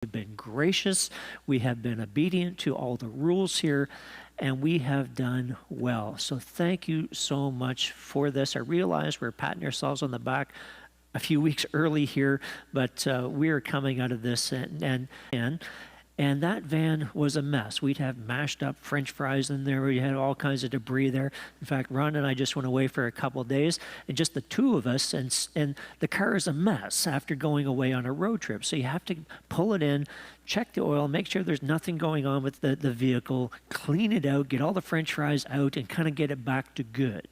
We've been gracious. We have been obedient to all the rules here, and we have done well. So thank you so much for this. I realize we're patting ourselves on the back a few weeks early here, but we are coming out of this, and that van was a mess. We'd have mashed up French fries in there. We had all kinds of debris there. In fact, Ron and I just went away for a couple of days, and just the two of us, and the car is a mess after going away on a road trip. So you have to pull it in, check the oil, make sure there's nothing going on with the vehicle, clean it out, get all the French fries out, and kind of get it back to good.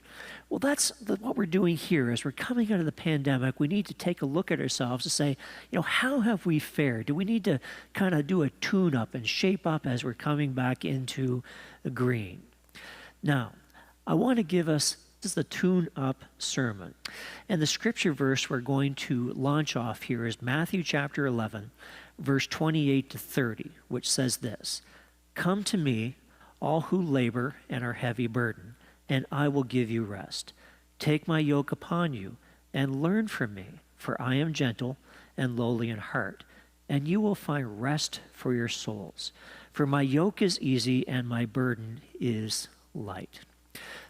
Well, that's what we're doing here. As we're coming out of the pandemic, we need to take a look at ourselves and say, how have we fared? Do we need to kind of do a tune-up and shape up as we're coming back into the green? Now, I want to give us, this is the tune-up sermon. And the scripture verse we're going to launch off here is Matthew chapter 11, verse 28 to 30, which says this: "Come to me, all who labor and are heavy burdened, and I will give you rest. Take my yoke upon you and learn from me, for I am gentle and lowly in heart, and you will find rest for your souls. For my yoke is easy and my burden is light."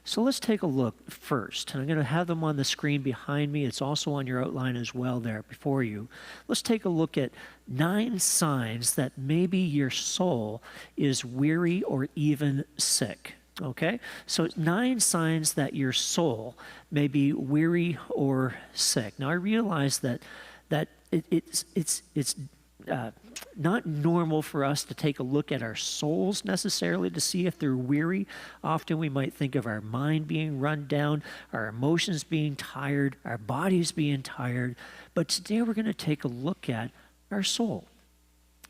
So let's take a look first. And I'm going to have them on the screen behind me. It's also on your outline as well there before you. Let's take a look at 9 signs that maybe your soul is weary or even sick. Okay, so 9 signs that your soul may be weary or sick. Now I realize that it's not normal for us to take a look at our souls necessarily to see if they're weary. Often we might think of our mind being run down, our emotions being tired, our bodies being tired. But today we're going to take a look at our soul.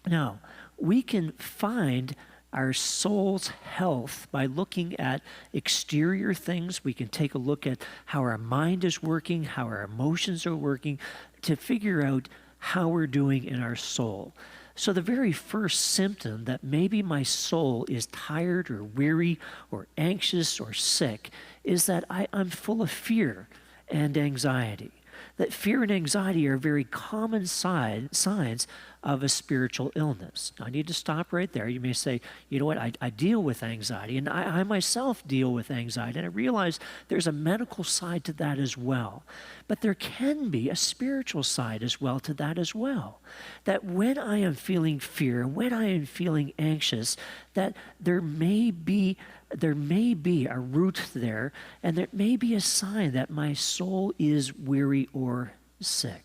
Now, we can find our soul's health by looking at exterior things. We can take a look at how our mind is working, how our emotions are working, to figure out how we're doing in our soul. So the very first symptom that maybe my soul is tired or weary or anxious or sick is that I'm full of fear and anxiety. That fear and anxiety are very common signs of a spiritual illness. Now, I need to stop right there. You may say, you know what, I deal with anxiety, and I myself deal with anxiety, and I realize there's a medical side to that as well. But there can be a spiritual side as well to that as well. That when I am feeling fear, when I am feeling anxious, that there may be a root there, and there may be a sign that my soul is weary or sick.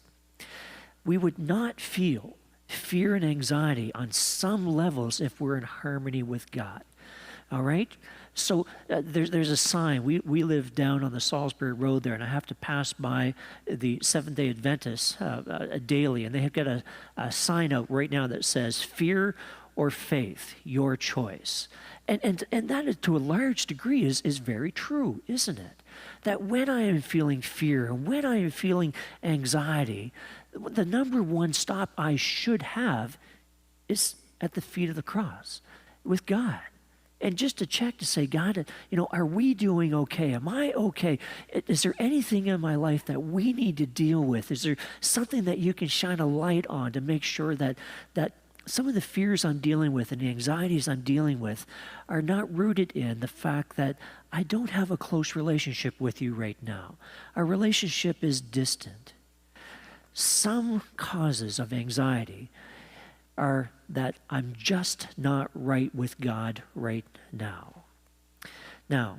We would not feel fear and anxiety on some levels if we're in harmony with God. All right? So there's a sign. We live down on the Salisbury Road there, and I have to pass by the Seventh-day Adventists daily, and they have got a sign out right now that says, "Fear or faith, your choice." And that is, to a large degree, is very true, isn't it? That when I am feeling fear and when I am feeling anxiety, the number one stop I should have is at the feet of the cross with God. And just to check to say, God, are we doing okay? Am I okay? Is there anything in my life that we need to deal with? Is there something that you can shine a light on to make sure that some of the fears I'm dealing with and the anxieties I'm dealing with are not rooted in the fact that I don't have a close relationship with you right now? Our relationship is distant. Some causes of anxiety are that I'm just not right with God right now. Now,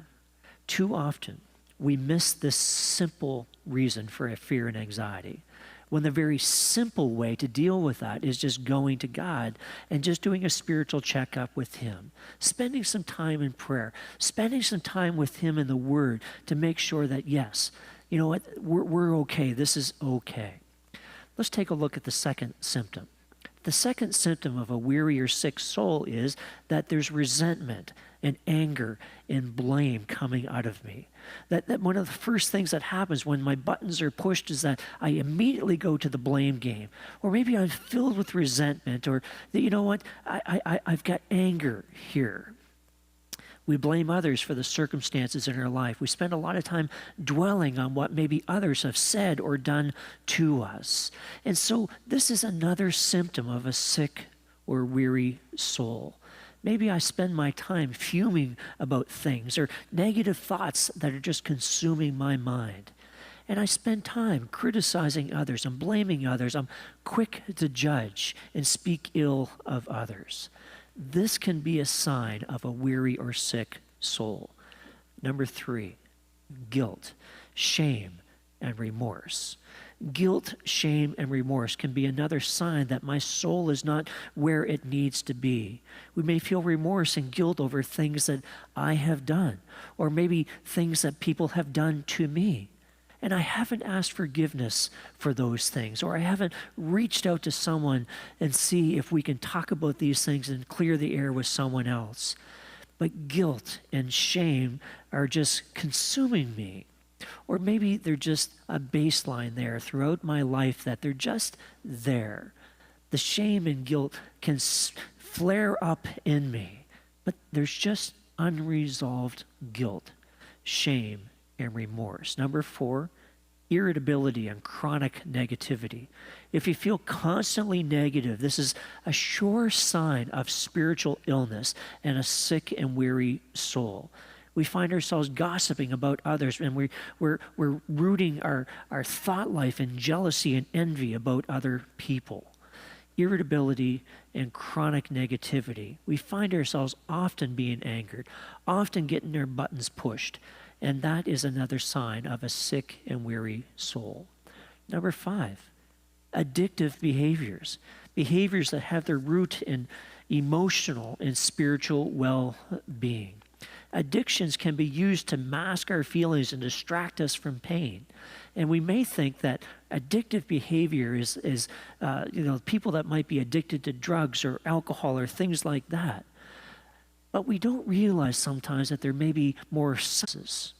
too often we miss this simple reason for a fear and anxiety, when the very simple way to deal with that is just going to God and just doing a spiritual checkup with Him, spending some time in prayer, spending some time with Him in the Word to make sure that, yes, you know what, we're okay, this is okay. Let's take a look at the second symptom. The second symptom of a weary or sick soul is that there's resentment and anger and blame coming out of me. That one of the first things that happens when my buttons are pushed is that I immediately go to the blame game. Or maybe I'm filled with resentment, or you know what, I've got anger here. We blame others for the circumstances in our life. We spend a lot of time dwelling on what maybe others have said or done to us. And so this is another symptom of a sick or weary soul. Maybe I spend my time fuming about things or negative thoughts that are just consuming my mind. And I spend time criticizing others and blaming others. I'm quick to judge and speak ill of others. This can be a sign of a weary or sick soul. Number 3, guilt, shame, and remorse. Guilt, shame, and remorse can be another sign that my soul is not where it needs to be. We may feel remorse and guilt over things that I have done, or maybe things that people have done to me. And I haven't asked forgiveness for those things, or I haven't reached out to someone and see if we can talk about these things and clear the air with someone else. But guilt and shame are just consuming me. Or maybe they're just a baseline there throughout my life that they're just there. The shame and guilt can flare up in me, but there's just unresolved guilt, shame, and remorse. Number 4, irritability and chronic negativity. If you feel constantly negative, this is a sure sign of spiritual illness and a sick and weary soul. We find ourselves gossiping about others, and we're rooting our thought life in jealousy and envy about other people. Irritability and chronic negativity. We find ourselves often being angered, often getting our buttons pushed, and that is another sign of a sick and weary soul. Number 5, addictive behaviors. Behaviors that have their root in emotional and spiritual well-being. Addictions can be used to mask our feelings and distract us from pain. And we may think that addictive behavior is people that might be addicted to drugs or alcohol or things like that. But we don't realize sometimes that there may be more substances